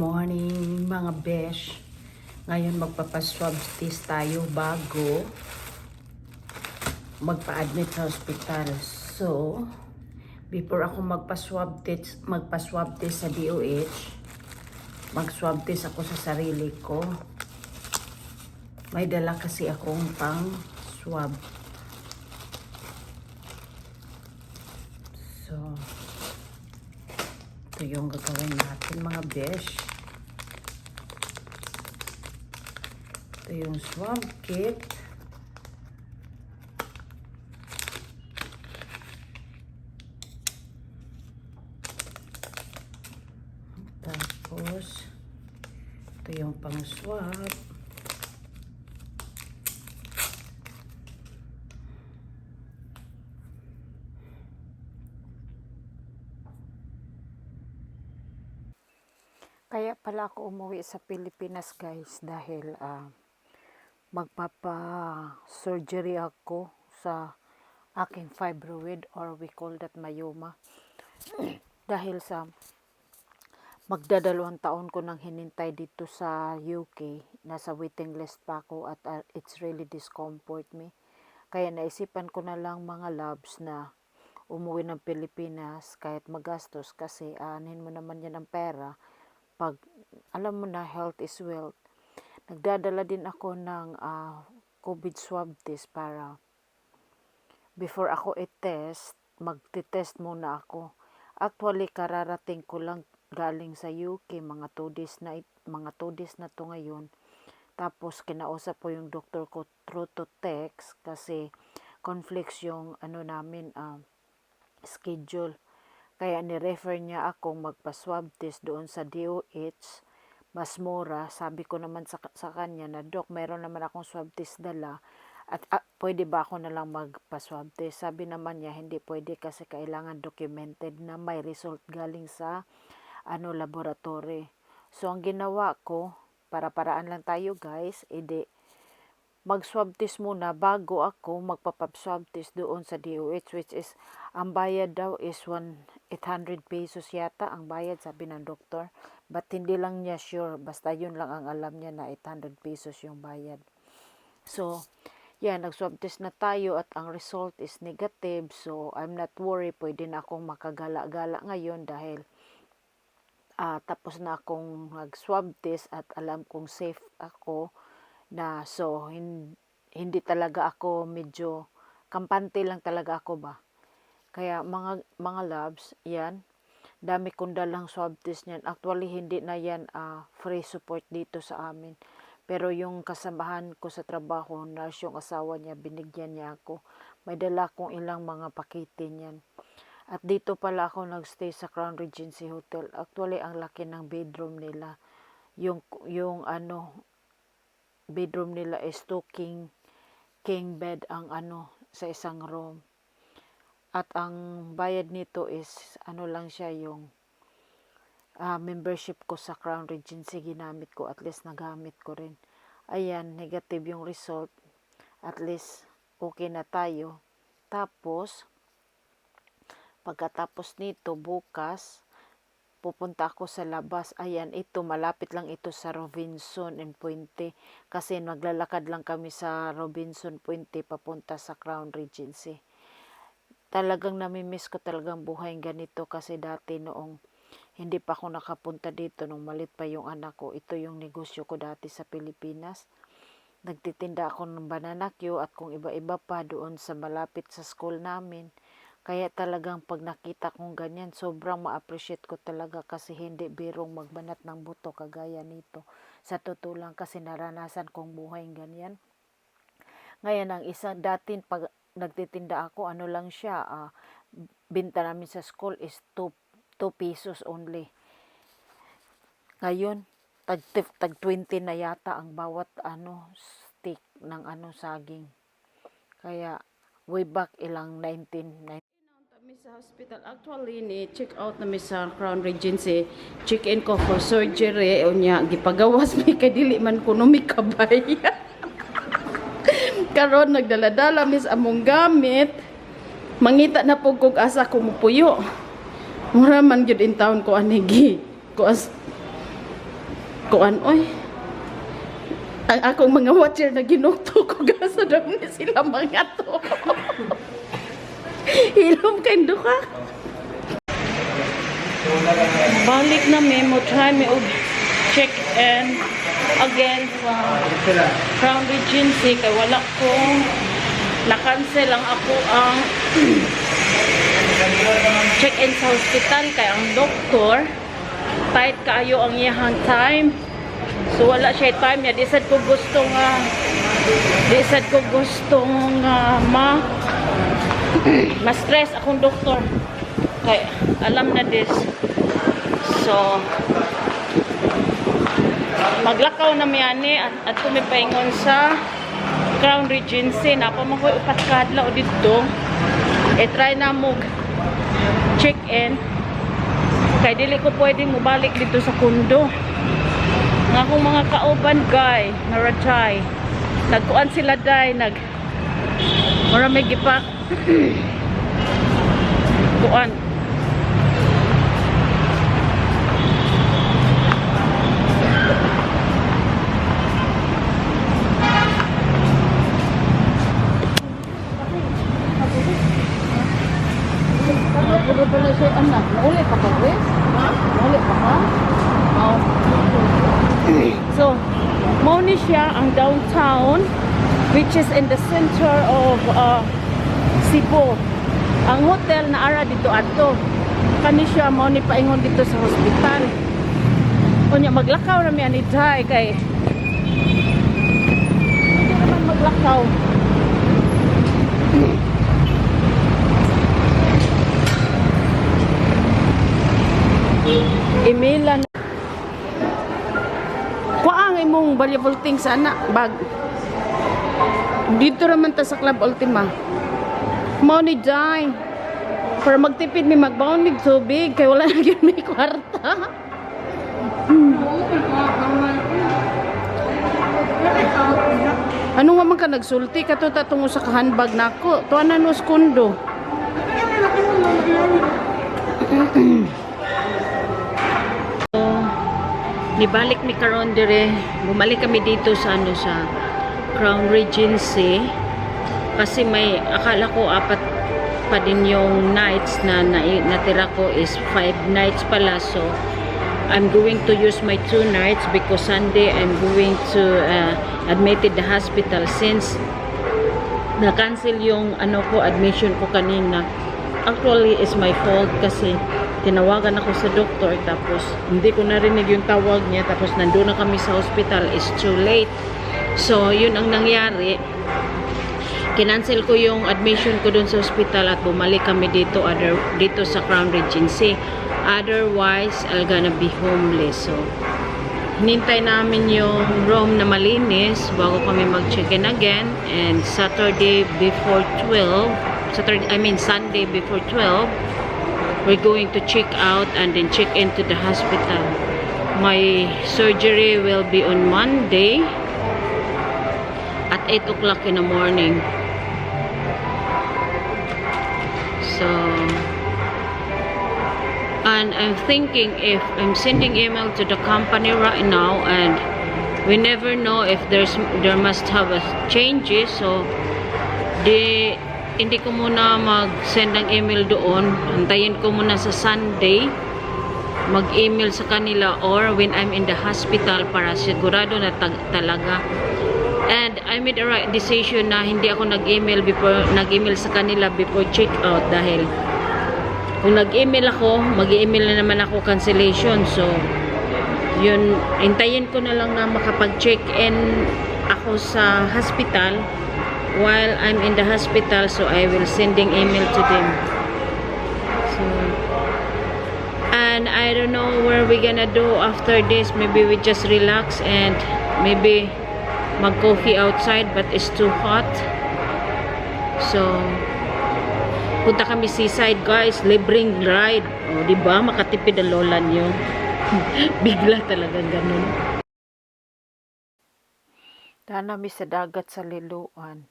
morning mga besh. Ngayon magpapaswab test tayo bago magpa-admit sa hospital. So, before ako magpa-swab test sa DOH, mag-swab test ako sa sarili ko. May dala kasi akong pang swab. So, ito yung gagawin natin mga besh. Ito yung swab kit. Tapos, ito yung pang swab. Kaya pala ako umuwi sa Pilipinas guys dahil magpapa-surgery ako sa aking fibroid or we call that myoma. Dahil sa magdadalawang taon ko nang hinintay dito sa UK, nasa waiting list pa ako at it's really discomfort me. Kaya naisipan ko na lang mga loves na umuwi ng Pilipinas kahit magastos kasi aanin mo naman yan ang pera. Pag alam mo na health is wealth, nagdadala din ako ng COVID swab test para before ako i-test, magti-test muna ako. Actually, kararating ko lang galing sa UK, mga 2 days na to ngayon. Tapos kinausap po yung doktor ko through to text kasi conflicts yung namin schedule. Kaya ni-refer niya akong magpa-swab test doon sa DOH, mas mura. Sabi ko naman sa kanya na, Dok, meron naman akong swab test dala. At pwede ba ako na lang magpa-swab test? Sabi naman niya, hindi pwede kasi kailangan documented na may result galing sa laboratory. So, ang ginawa ko, para-paraan lang tayo guys, mag-swab test muna bago ako magpapab-swab test doon sa DOH, which is, ang bayad daw is 800 pesos yata ang bayad, sabi ng doktor. But hindi lang niya sure, basta yun lang ang alam niya na 800 pesos yung bayad. So, yan, nag-swab test na tayo at ang result is negative. So, I'm not worried, pwede na akong makagala-gala ngayon dahil tapos na akong nag-swab test at alam kong safe ako. So, hindi talaga ako medyo, kampante lang talaga ako ba. Kaya mga loves, yan, dami kong dalang swab test niyan. Actually, hindi na yan free support dito sa amin. Pero yung kasamahan ko sa trabaho, nurse yung asawa niya, binigyan niya ako. May dala kong ilang mga pakete niyan. At dito pala ako nagstay sa Crown Regency Hotel. Actually, ang laki ng bedroom nila. Yung bedroom nila is 2 king bed ang sa isang room. At ang bayad nito is lang siya yung membership ko sa Crown Regency, ginamit ko, at least nagamit ko rin. Ayan, negative yung result. At least okay na tayo. Tapos pagkatapos nito bukas pupunta ako sa labas. Ayan, ito, malapit lang ito sa Robinson and Puente. Kasi maglalakad lang kami sa Robinson Puente papunta sa Crown Regency. Talagang namimiss ko talagang buhay ganito kasi dati noong hindi pa ako nakapunta dito, nung malit pa yung anak ko, ito yung negosyo ko dati sa Pilipinas. Nagtitinda ako ng banana Q at kung iba-iba pa doon sa malapit sa school namin. Kaya talagang pag nakita kong ganyan, sobrang ma-appreciate ko talaga kasi hindi birong magbanat ng buto kagaya nito. Sa totoo lang kasi naranasan kong buhay ganyan. Ngayon, ang isa, dati pag nagtitinda ako, lang siya, binta namin sa school is 2 pesos only. Ngayon, tag 20 na yata ang bawat stick ng saging. Kaya, way back ilang 1990. Sa hospital, actually ni-check out na sa Crown Regency. Check-in ko for surgery. O niya, gipagawas may kadili man kuno may kabay. Karon nagdala-dala mis among gamit. Mangita na po kog asa ko mupuyo. Mura man gyud in town ko anigi. Ko as Kuan oy. Ang akong mga watcher na ginukto ko gasa daw ni sila mga to. Hilom kay duka. Balik na mo try me og check in again from Regency kay wala ko na-cancel ang ako ang check-in sa hospital kay ang doktor tight kaayo ang iyang time. So wala siya time niya. Disad ko gustong ma-stress akong doktor. Kay alam na this. So maglakaw na miyani at kumipaingon sa Crown Regency. Napa mo ko'y upat kadlaw dito. Try na mo check-in. Kay dili ko pwede mo balik dito sa kundo. Nga akong mga kauban guy, naratay. Nagkuan sila day, maraming gipa. Kuan. Puro pala siya anak. Nauli pa ka, Wes? Ha? Nauli pa ka? Oh. So, Moni siya ang downtown which is in the center of Cebu. Ang hotel na ara dito ato. Kani siya Moni paingon dito sa hospital. Unya maglakaw na mi ani day kay hindi naman maglakaw. Email kuang imong valuable things ana bag dito raman ta sa Club Ultima mo ni Jai para magtipid mi magbaon mig tubig kay wala na gyud may kwarta. Ano nga man ka nagsulti kato ta tungo sa handbag nako tuan na nos kundo. Nibalik mi karon dire, bumalik kami dito sa sa Crown Regency kasi may akala ko apat pa din yung nights na natira ko is 5 nights pala, so I'm going to use my 2 nights because Sunday I'm going to admitted the hospital since na-cancel yung admission ko kanina. Actually is my fault kasi tinawagan ako sa doktor tapos hindi ko narinig yung tawag niya tapos nandun na kami sa hospital, is too late. So yun ang nangyari, kinancel ko yung admission ko dun sa hospital at bumalik kami dito sa Crown Regency. Otherwise I'll gonna be homeless. So hinintay namin yung room na malinis bago kami mag-check-in again, and Sunday before 12 we're going to check out and then check into the hospital. My surgery will be on Monday at 8 o'clock in the morning. So, and I'm thinking if I'm sending email to the company right now, and we never know if there must have a changes, so hindi ko muna mag-send ng email doon. Antayin ko muna sa Sunday mag-email sa kanila or when I'm in the hospital para sigurado na talaga. And I made the right decision na hindi ako nag-email sa kanila before check out, dahil kung nag-email ako, mag-email na naman ako cancellation. So yun, hintayin ko na lang na makapag-check-in ako sa hospital while I'm in the hospital, so I will sending email to them. So, and I don't know where we gonna do after this. Maybe we just relax and maybe mag-coffee outside, but it's too hot. So punta kami seaside guys, libreng ride. O, diba? Makatipid ang lola niyo. Bigla talagang ganun. Tanami sa dagat sa Liloan.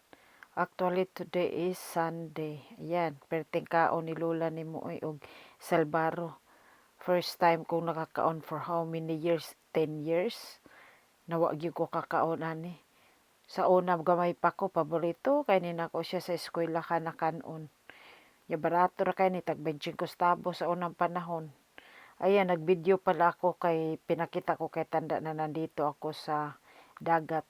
Actually, today is Sunday. Ayan, perting kaon ni Lola ni Muoy og Salbaro. First time kong nakakaon for how many years? 10 years. Nawa gyud ko kakaon ani. Sa una gamay pa ko paborito kay ni nako siya sa eskwela ka nakanon. Ya barato ra kay ni tag 25 centavos sa unang panahon. Ayan, nag-video pala ako kay pinakita ko kay tanda na nandito ako sa dagat.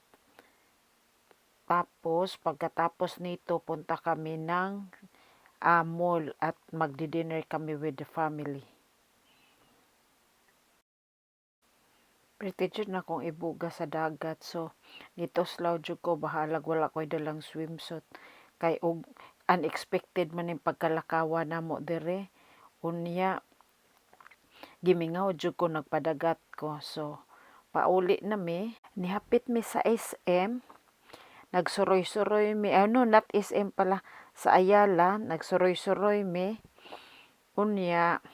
Tapos, pagkatapos nito, punta kami ng mall at magdi-dinner kami with the family. Pretty jud na kong ibuga sa dagat. So, nito slaw jud ko bahalag wala ko'y dalang swimsuit. Kay og unexpected man yung pagkalakawa na mo dire. Unya, gimingaw jud ko nagpadagat ko. So, pauli na mi. Nihapit mi sa SM. Nagsuroy-suroy mi. Not SM pala. Sa Ayala. Nagsuroy-suroy mi. Unya,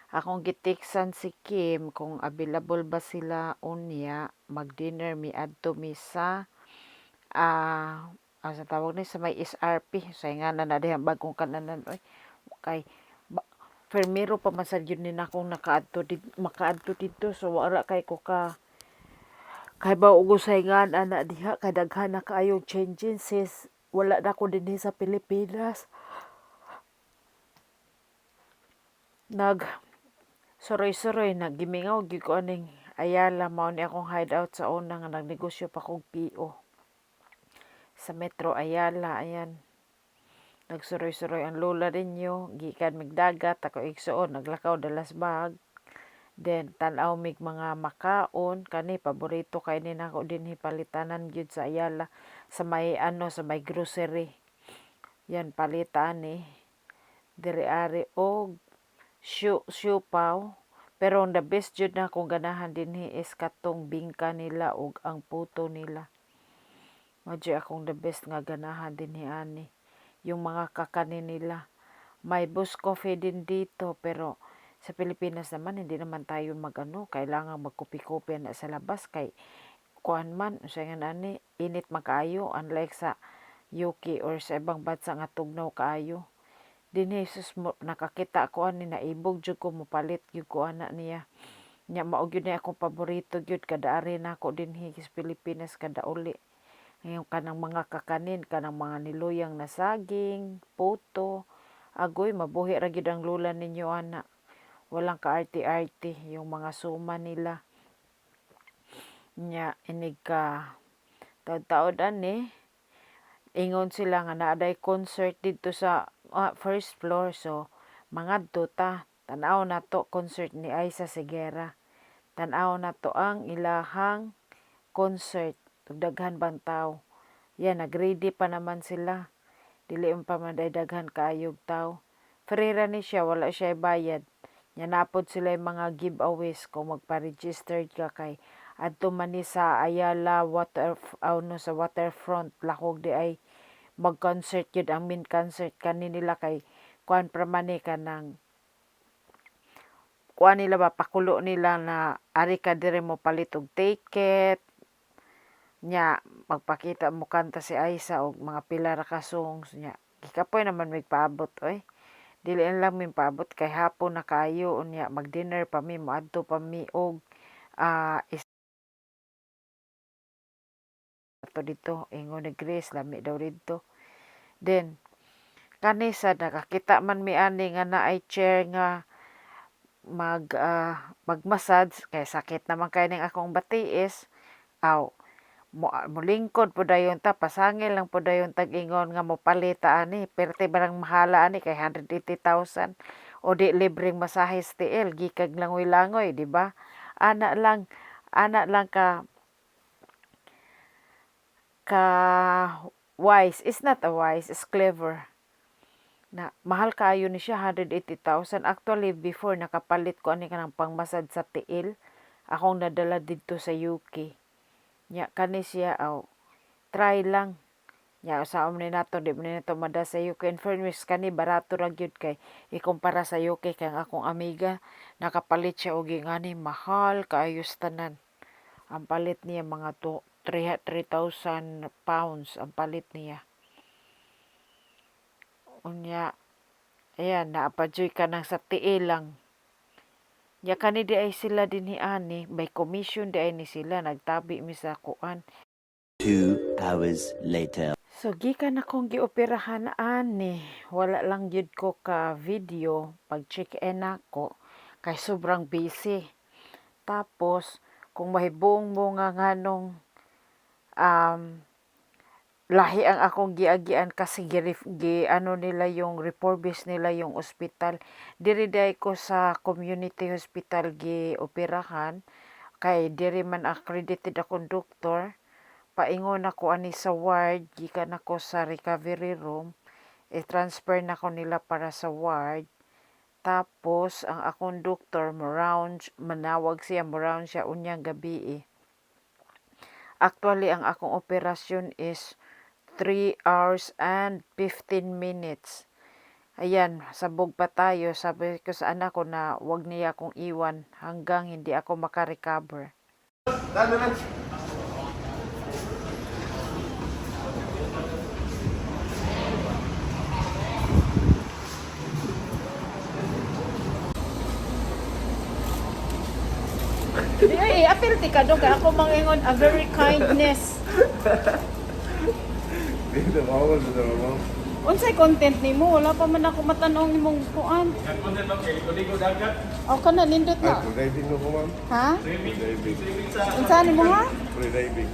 akong gitiksan si Kim kung available ba sila unya mag-dinner mi adto mi sa sa tawag ni sa may SRP sa nga na diha bagong kananan oy kay Fermero pa man sad yun nina akong makaadto dito so wala kay ko kay ba ugusay nga ana diha kay daghan na kaayong changes sis wala na ko dinhi sa Pilipinas suroy-suroy naggimingaw gyud ko aning Ayala mao ni akong hideout sa una nga nagnegosyo pa kog PO sa Metro Ayala ayan nagsuroy-suroy ang lola ninyo gikan mig dagat ako igsuon naglakaw dalas bag then tan-aw mig mga makaon kani paborito kay ni nako dinhi palitanan gyud sa Ayala sa may sa may grocery yan palitan ni diri ari og siupaw pero the best jud na kung ganahan dinhi is katong bingka nila ug ang puto nila madyo akong the best nga ganahan dinhi ani yung mga kakanin nila may Bus Coffee din dito pero sa Pilipinas naman hindi naman tayo kailangan magkopi-kopi na sa labas kay kuan man sa nga ani init man kaayo unlike sa UK or sa ibang bansa nga tugnaw kaayo dinhi sus nakakita ko ani naibog jud ko mopalit gyud ko ana niya nya mao gyud ni akong paborito gyud kada ari nako dinhi sa Pilipinas kada uli ngayon kanang mga kakanin kanang mga niluyang na saging puto agoy mabuhi ra gyud ang lula ninyo ana walang kaarte-arte yung mga suma nila nya inig ka taud-taud ani ingon sila nga naaday concert dito sa first floor so mangadto ta tan-aw nato concert ni Aiza Sigera tan-aw nato ang ilahang concert daghan bang tawo yan nagready pa naman sila dili pa man daghan kaayog tawo free ra ni siya wala siya bayad nya napod sila yung mga giveaways kung magpa-register ka kay adto man ni sa Ayala sa waterfront lakog di ay mag-concert yun ang main concert nila kay kuan pramani kanang kuan nila ba pakulo nila na ari ka dire mo palit og ticket nya magpakita mo kanta si Aiza og mga pila ra ka songs nya gikapoy naman mig paabot oy dili lang min paabot kay hapon na kayo unya mag-dinner pa mi moadto pa mi og dito ingon ni Grace lami daw dito then kanisa nakakita man mi ani nga naay chair nga mag-massage kay sakit naman kay ning akong batiis mulingkod po dayon ta pasangil lang po dayon tag-ingon nga mopalita ani perte barang mahala ani kay 180,000 o di libreng masahe STL gikag langoy-langoy di ba ana lang ka wise is not a wise is clever na mahal kaayo ni siya 180,000 actually before nakapalit ko ani kanang pangmasad sa tiil akong nadala dito sa UK nya kani siya try lang nya usaon ni nato di man nato mada sa UK in fairness kani barato ra gyud kay ikumpara sa UK kay ang akong amiga nakapalit siya og ngani mahal kaayo tanan ang palit niya mga 3,000 pounds ang palit niya unya ayan naapadyoy ka nang sa tiil lang Ya kani di ay sila dinhi ani, by commission di ay ni sila nagtabi mi sa kuan. 2 hours later. So gikan akong gioperahan ani, wala lang gyud ko ka video pag check-in ako kay sobrang busy. Tapos kung mahibong mo nga nganong um, lahi ang akong giagian kasi ano nila yung refurbish nila yung ospital. Diri day ko sa community hospital gioperahan kay diri man accredited akong doktor. Paingon ako ani sa ward, gikan ako sa recovery room, i-transfer na ko nila para sa ward. Tapos, ang akong doktor, manawag siya, round siya unyang gabi. Actually, ang akong operasyon is 3 hours and 15 minutes. Ayan, sabog pa tayo. Sabi ko sa anak ko na wag niya akong iwan hanggang hindi ako makarecover. Di ay, apil ti ka doon, ako mangingon a very kindness. Dito, mawawal sa mo. Unsay content nimo? Wala pa man ako matanong nimong kuan. Ang content ma'am, kay Kuligo Dagat. O kana nindot Ay, na. free diving mo po ma'am. Ha? Free diving. Unsa nimo ha? Free diving.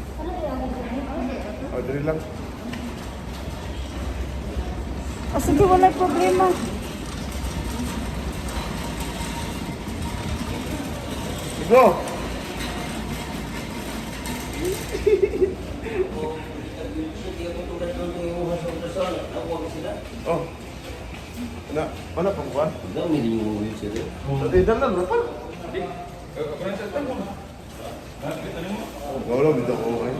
O, dali lang. O sige, wala problema. Go! Oh. Mana pang kuan? Daw may yung wheelchair. Dalam na pa. Wala dito ko okay.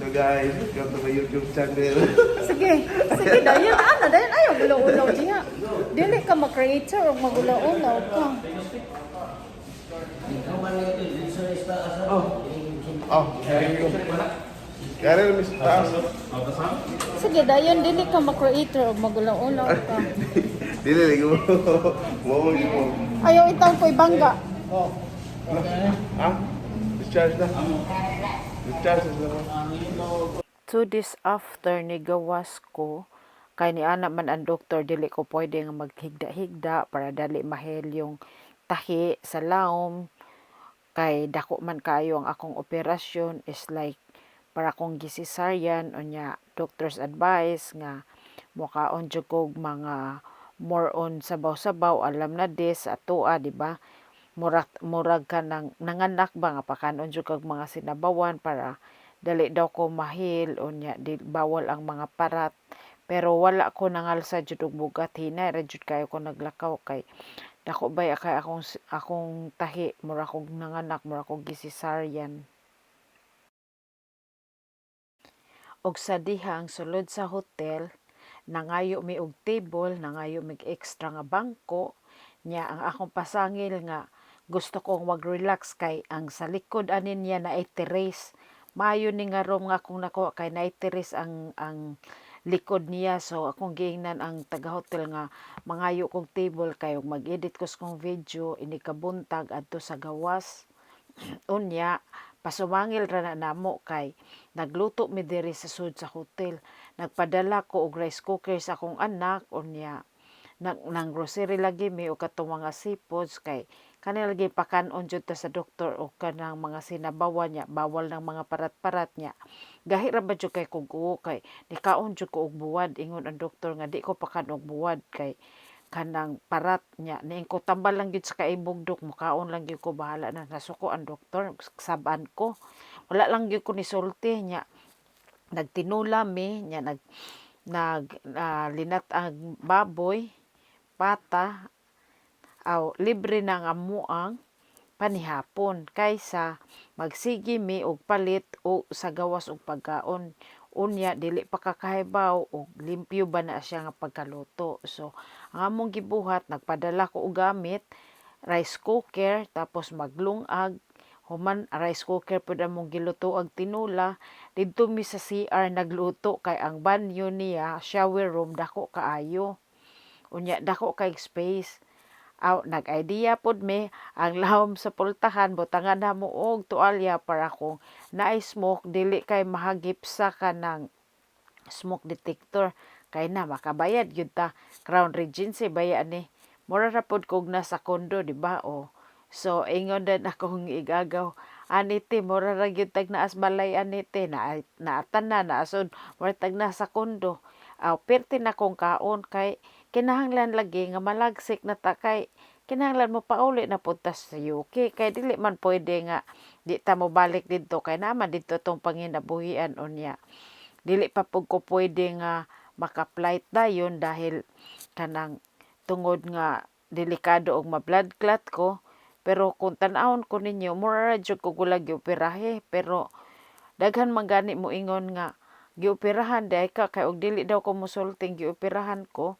No guys, welcome to my YouTube channel. Sige, sige dayon ana dayon ayo gulaw-ulaw diha. Dili ka ma-creator o magulaw-ulaw ka. Oh. Oh, thank you. Kaya rin, Mr. Taas. Sige dayon dili ka ma-creator o magulaw-ulaw ka. Dili, lagi mo. Wow, mo. Ayaw itang ko'y bangga. Ha? Discharge na. Discharge na naman. 2 days after ni gawas ko, kay ni ana man ang doktor, dili ko pwede nga maghigda-higda para dali mahel yung tahi sa laom. Kay dako man kayo ang akong operasyon is like para kong gisisaryan o nya doctor's advice nga mukaon jud kog mga more on sabaw-sabaw alam na des atoa di ba murag ka nang nanganak ba nga pakanon jud kag mga sinabawan para dali daw ko mahil o nya di bawal ang mga parat pero wala ko nangalsa jud og bugat hinay ra jud kayo ko naglakaw kay dako bay kay akong tahi mura kog nanganak mura kog gisisaryan. Og sa dihang sulod sa hotel nangayo mi og table nangayo mi extra nga bangko nya ang akong pasangil nga gusto kong mag-relax kay ang sa likod anin niya na terrace maayo ni nga room nga akong nakuha kay na terrace ang likod niya so akong giingnan ang taga-hotel nga mangayo kong table kay mag-edit ko sa kong video ini kabuntag adto sa gawas unya pasumangil ra na namo kay nagluto mi diri sa sud sa hotel nagpadala ko og rice cooker sa akong anak unya nang grocery lagi mi og katong mga seafoods kay kanila lagi pakanon jud ta sa doktor o kanang mga sinabawan niya bawal ng mga parat-parat niya gahi ra ba jud kay kugo kay nikaon jud ko og buwad ingon ang doktor nga di ko pakaon og buwad kay kanang parat niya niing ko tambal lang gyud sa kaibugdok mukaon lang gyud ko bahala na nasuko ang doktor saban ko wala lang gyud ko nisulti niya nagtinula mi niya linat ang baboy pata aw libre na nga muang panihapon kaysa magsigi mi og palit o sa gawas og pagkaon unya dili pa kakahibaw og limpyo ba na siya nga pagkaluto so ang among gibuhat nagpadala ko og gamit rice cooker tapos maglungag human rice cooker pud among giluto og tinula didto mi sa CR nagluto kay ang banyo niya shower room dako kaayo unya dako kay space Aw nag-idea pod mi ang lahom sa pultahan butangan na mo og tuwalya para kung na-smoke dili kay mahagipsa ka ng smoke detector kay na makabayad gyud ta. Crown Regency baya ni. Mura ra pod kog nasa kondo di ba o. So ingon din akong igagaw anite mura ra gyud tag naas balay anite naatan na naasod mura tag nasa kondo. Aw perti na kong kaon kay kinahanglan lagi nga malagsik na ta kay kinahanglan mo pauli na punta sa UK kay dili man pwede nga di ta mo balik didto kay naman didto tong panginabuhian unya. Dili pa pud ko pwede nga maka-flight dayon dahil kanang tungod nga delikado og ma-blood clot ko. Pero kung tan-awon ko ninyo, mura ra jud ko gulag gioperahe. Pero daghan man gani mo ingon nga gioperahan day ka kay og dili daw ko mosulting gioperahan ko.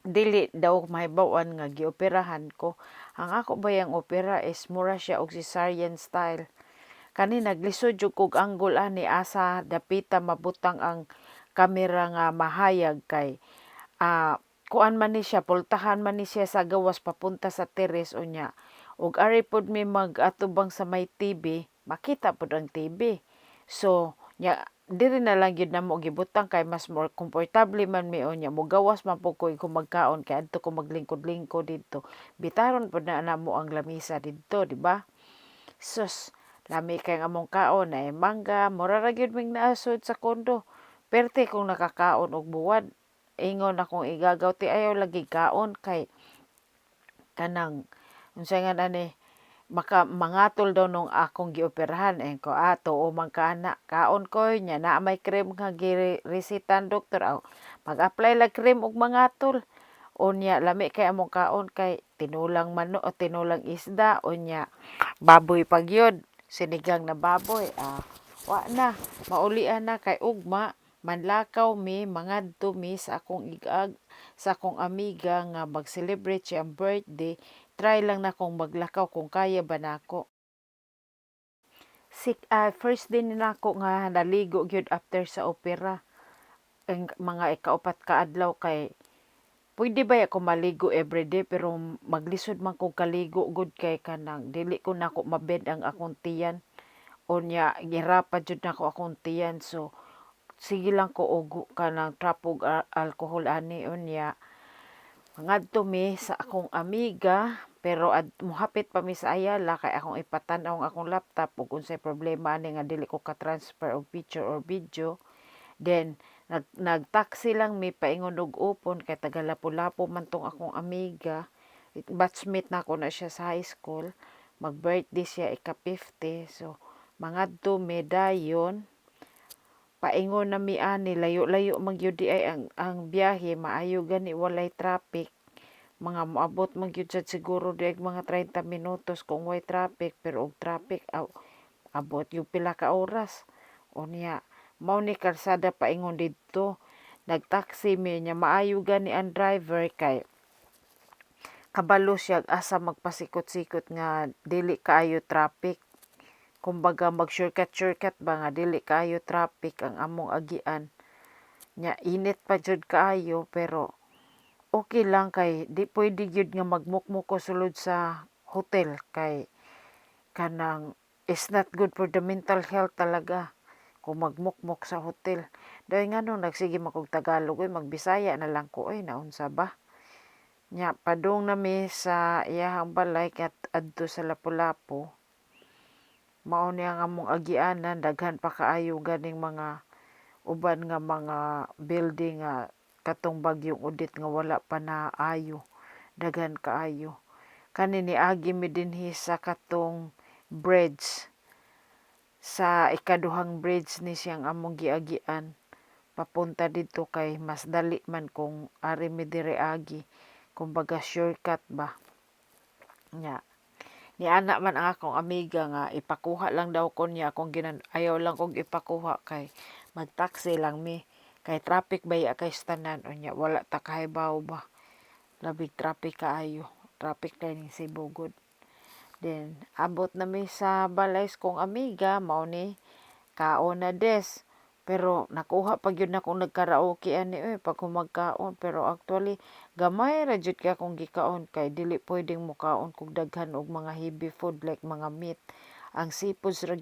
Dili daw mahibaw-an nga gioperahan ko. Ang ako bayang opera is mura siya og cesarean style. Kani naglisod jud kog angle ani asa dapita mabutang ang kamera nga mahayag kay kuan man ni siya pultahan man ni siya sa gawas papunta sa teres unya ug ari pod mi mag-atubang sa may TV makita pod ang TV. So nya diri na lang gyud namo gibutang kay mas more komportable man mi unya mogawas man pud ko kung magkaon kay adto ko maglingkod-lingkod didto bitaron pod na namo ang lamisa didto di ba. Sus lami kay nga among kaon ay mangga mura ra gyud ming naasod sa kondo. Perte kung nakakaon og buwad ingon akong igagaw ti ayaw lagi kaon kay kanang unsay nga ani mangatol daw nung akong gioperahan ko tuo man ka ana kaon ko nya na may cream nga giresitan doktor aw mag-apply lag cream og mangatol unya lami kay among kaon kay tinulang manok o tinulang isda unya baboy pagyod sinigang na baboy wa na maulian na kay ugma manlakaw mi mangadto mi sa akong sa akong amiga nga mag-celebrate siyang birthday. Try lang na kong maglakaw kung kaya ba nako. First day ni nako nga naligo gyud after sa opera. Ang mga ikaupat ka adlaw kay pwede ba ako maligo everyday pero maglisod man kog kaligo gud kay kanang dili ko nako mabed ang akong tiyan. Unya girapan jud nako akong tiyan so sige lang ko og kanang trapog alcohol ani unya ngadto mi sa akong amiga pero mohapit pa mi sa Ayala kay akong ipatan-aw ang akong laptop ug unsay problema ani nga dili ko ka-transfer og picture or video. Then nagtaxi lang mi paingon og upon kay taga Lapu-Lapu man tong akong amiga. Batchmate na ako na siya sa high school. Mag-birthday siya ika-50 so mangadto mi dayon paingon na mi ani layo-layo magyud ay ang biyahe maayo gani walay traffic mga moabot magyud sad siguro diag mga 30 minutos kung way traffic pero og traffic abot yung pila ka oras unya mao ni kalsada paingon didto nagtaxi mi nya maayo gani ang driver kay kabalo siya asa magpasikot-sikot nga dili kaayo traffic. Kumbaga mag-shortcut ba nga dili kaayo traffic ang among agian. Nya init pa jud kaayo pero okay lang kay di pwede gyud nga magmukmuk ko sulod sa hotel kay kanang is not good for the mental health talaga kung magmukmuk sa hotel. Dahil nga nung nagsige magkog Tagalog magbisaya na lang ko naunsa ba. Nya padung nami sa iyahang balay kat adto sa Lapu-Lapu. Mao ni ang among agianan daghan pa kaayo ganing mga uban nga mga building nga katong bagyong udit nga wala pa naayo daghan kaayo kani niagi mi dinhi sa katong bridge sa ikaduhang bridge ni siyang among giagian papunta dito kay mas dali man kung ari mi dire agi kumbaga shortcut ba nya ni ana man ang akong amiga nga ipakuha lang daw ko niya akong ayaw lang kog ipakuha kay magtaxi lang mi kay traffic baya kay tanan unya wala ta kahibaw ba labig traffic kaayo traffic ning Cebu good. Then abot na mi sa balay kong amiga mao ni kaon na des Pero nakuha pag yun akong nagkaraoke ani pag kumagkaon. Pero actually gamay ra jud ka akong gikaon kay dili pwedeng mukaon kog daghan og mga heavy food like mga meat. Ang seafoods ra